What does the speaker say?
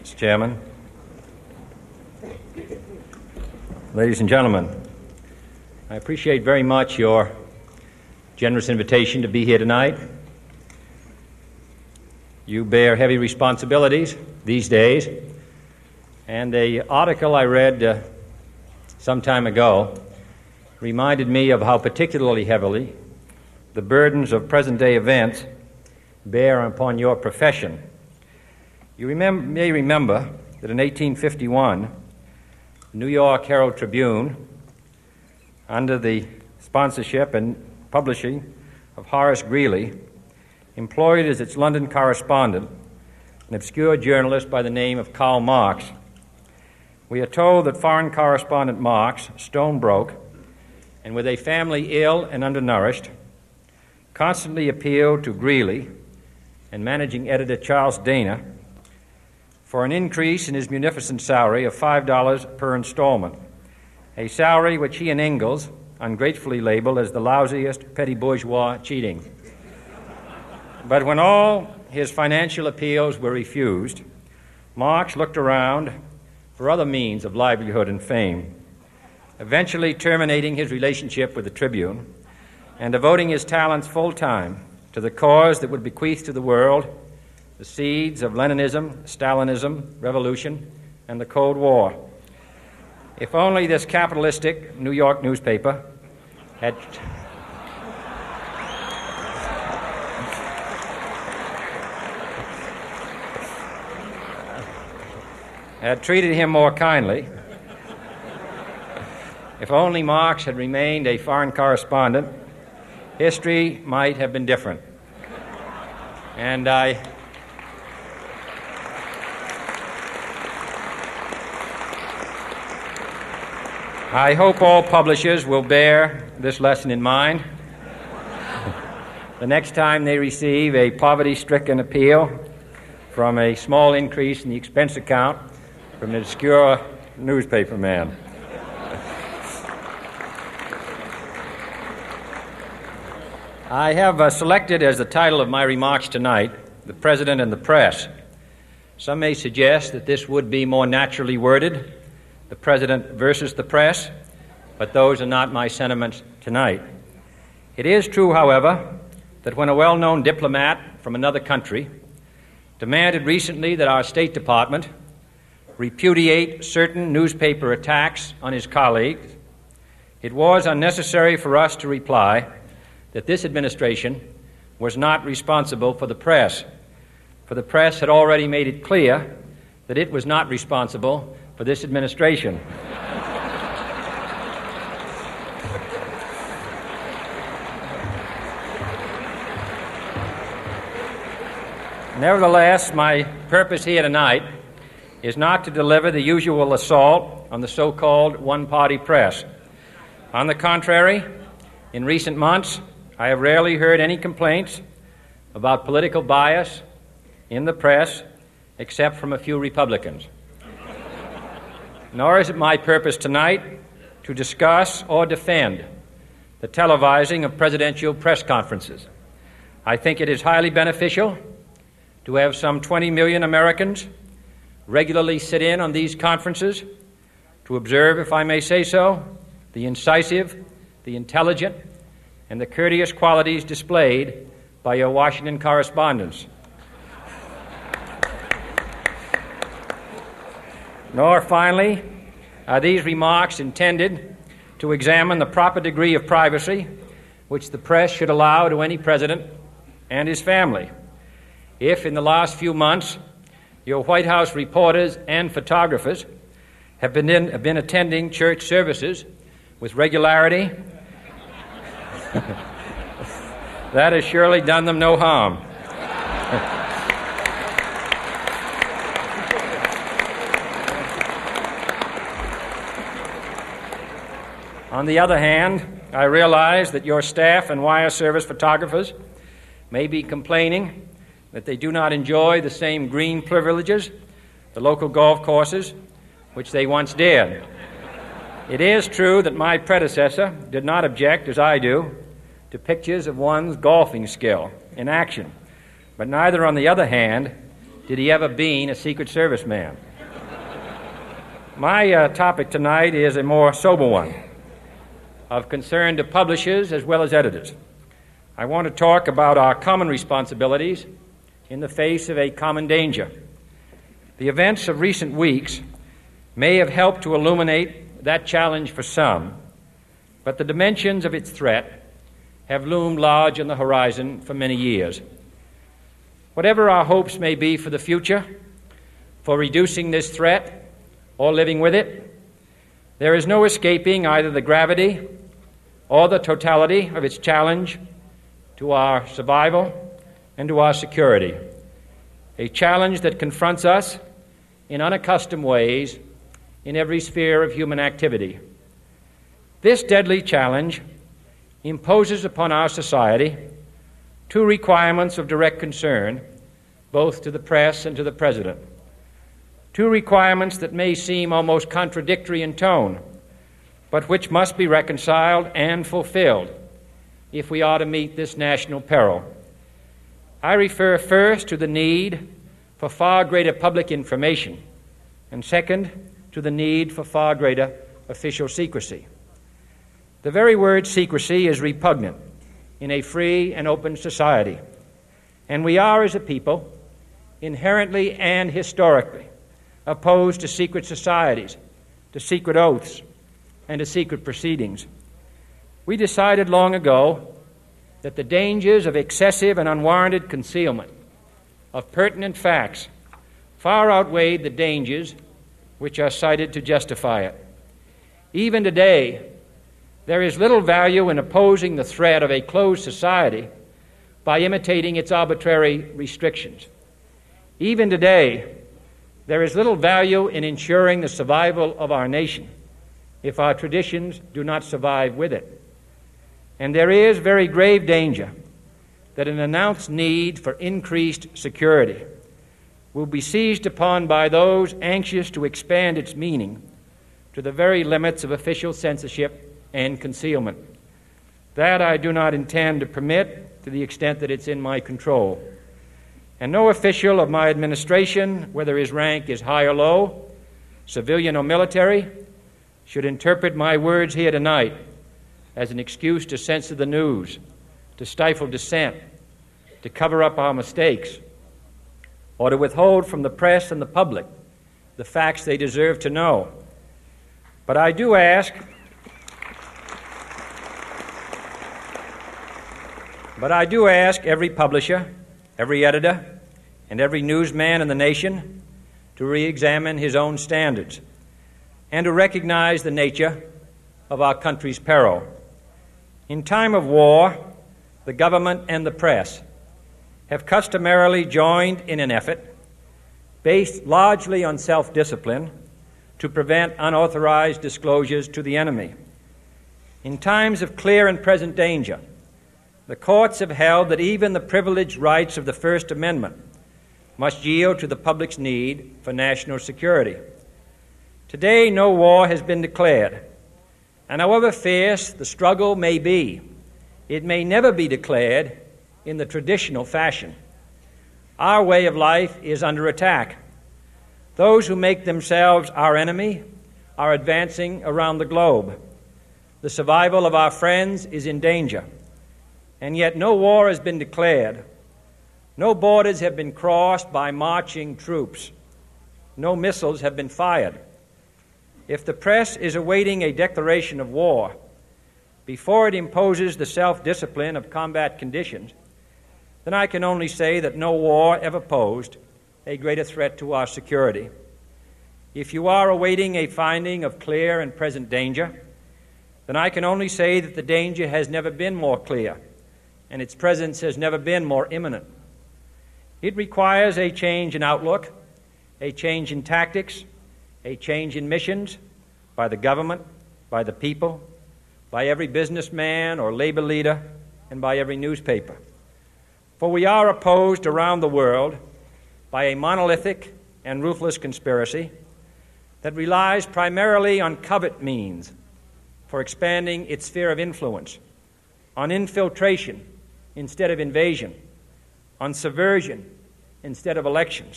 Mr. Chairman, ladies and gentlemen, I appreciate very much your generous invitation to be here tonight. You bear heavy responsibilities these days, and the article I read some time ago reminded me of how particularly heavily the burdens of present-day events bear upon your profession. You may remember that in 1851, the New York Herald Tribune, under the sponsorship and publishing of Horace Greeley, employed as its London correspondent an obscure journalist by the name of Karl Marx. We are told that foreign correspondent Marx, stone broke, and with a family ill and undernourished, constantly appealed to Greeley and managing editor Charles Dana for an increase in his munificent salary of $5 per installment, a salary which he and Ingalls ungratefully labeled as the lousiest petty bourgeois cheating. But when all his financial appeals were refused, Marx looked around for other means of livelihood and fame, eventually terminating his relationship with the Tribune and devoting his talents full-time to the cause that would bequeath to the world the seeds of Leninism, Stalinism, revolution, and the Cold War. If only this capitalistic New York newspaper had treated him more kindly, if only Marx had remained a foreign correspondent, history might have been different. And I hope all publishers will bear this lesson in mind the next time they receive a poverty-stricken appeal from a small increase in the expense account from an obscure newspaper man. I have selected as the title of my remarks tonight, "The President and the Press." Some may suggest that this would be more naturally worded, "The President versus the Press," but those are not my sentiments tonight. It is true, however, that when a well-known diplomat from another country demanded recently that our State Department repudiate certain newspaper attacks on his colleagues, it was unnecessary for us to reply that this administration was not responsible for the press, for the press had already made it clear that it was not responsible for this administration. Nevertheless, my purpose here tonight is not to deliver the usual assault on the so-called one-party press. On the contrary, in recent months, I have rarely heard any complaints about political bias in the press except from a few Republicans. Nor is it my purpose tonight to discuss or defend the televising of presidential press conferences. I think it is highly beneficial to have some 20 million Americans regularly sit in on these conferences to observe, if I may say so, the incisive, the intelligent, and the courteous qualities displayed by your Washington correspondents. Nor, finally, are these remarks intended to examine the proper degree of privacy which the press should allow to any president and his family. If, in the last few months, your White House reporters and photographers have been attending church services with regularity, that has surely done them no harm. On the other hand, I realize that your staff and wire service photographers may be complaining that they do not enjoy the same green privileges, the local golf courses, which they once did. It is true that my predecessor did not object, as I do, to pictures of one's golfing skill in action, but neither, on the other hand, Did he ever been a Secret Service man? My topic tonight is a more sober one, of concern to publishers as well as editors. I want to talk about our common responsibilities in the face of a common danger. The events of recent weeks may have helped to illuminate that challenge for some, but the dimensions of its threat have loomed large on the horizon for many years. Whatever our hopes may be for the future, for reducing this threat or living with it, there is no escaping either the gravity or the totality of its challenge to our survival and to our security, a challenge that confronts us in unaccustomed ways in every sphere of human activity. This deadly challenge imposes upon our society two requirements of direct concern, both to the press and to the President. Two requirements that may seem almost contradictory in tone, but which must be reconciled and fulfilled if we are to meet this national peril. I refer first to the need for far greater public information, and second, to the need for far greater official secrecy. The very word secrecy is repugnant in a free and open society, and we are, as a people, inherently and historically opposed to secret societies, to secret oaths, and to secret proceedings. We decided long ago that the dangers of excessive and unwarranted concealment of pertinent facts far outweighed the dangers which are cited to justify it. Even today, there is little value in opposing the threat of a closed society by imitating its arbitrary restrictions. Even today, there is little value in ensuring the survival of our nation if our traditions do not survive with it. And there is very grave danger that an announced need for increased security will be seized upon by those anxious to expand its meaning to the very limits of official censorship and concealment. That I do not intend to permit to the extent that it's in my control. And no official of my administration, whether his rank is high or low, civilian or military, should interpret my words here tonight as an excuse to censor the news, to stifle dissent, to cover up our mistakes, or to withhold from the press and the public the facts they deserve to know. But I do ask every publisher, every editor, and every newsman in the nation to re-examine his own standards and to recognize the nature of our country's peril. In time of war, the government and the press have customarily joined in an effort based largely on self-discipline to prevent unauthorized disclosures to the enemy. In times of clear and present danger, the courts have held that even the privileged rights of the First Amendment must yield to the public's need for national security. Today, no war has been declared, and however fierce the struggle may be, it may never be declared in the traditional fashion. Our way of life is under attack. Those who make themselves our enemy are advancing around the globe. The survival of our friends is in danger. And yet no war has been declared. No borders have been crossed by marching troops. No missiles have been fired. If the press is awaiting a declaration of war before it imposes the self-discipline of combat conditions, then I can only say that no war ever posed a greater threat to our security. If you are awaiting a finding of clear and present danger, then I can only say that the danger has never been more clear, and its presence has never been more imminent. It requires a change in outlook, a change in tactics, a change in missions by the government, by the people, by every businessman or labor leader, and by every newspaper. For we are opposed around the world by a monolithic and ruthless conspiracy that relies primarily on covert means for expanding its sphere of influence, on infiltration instead of invasion, on subversion instead of elections.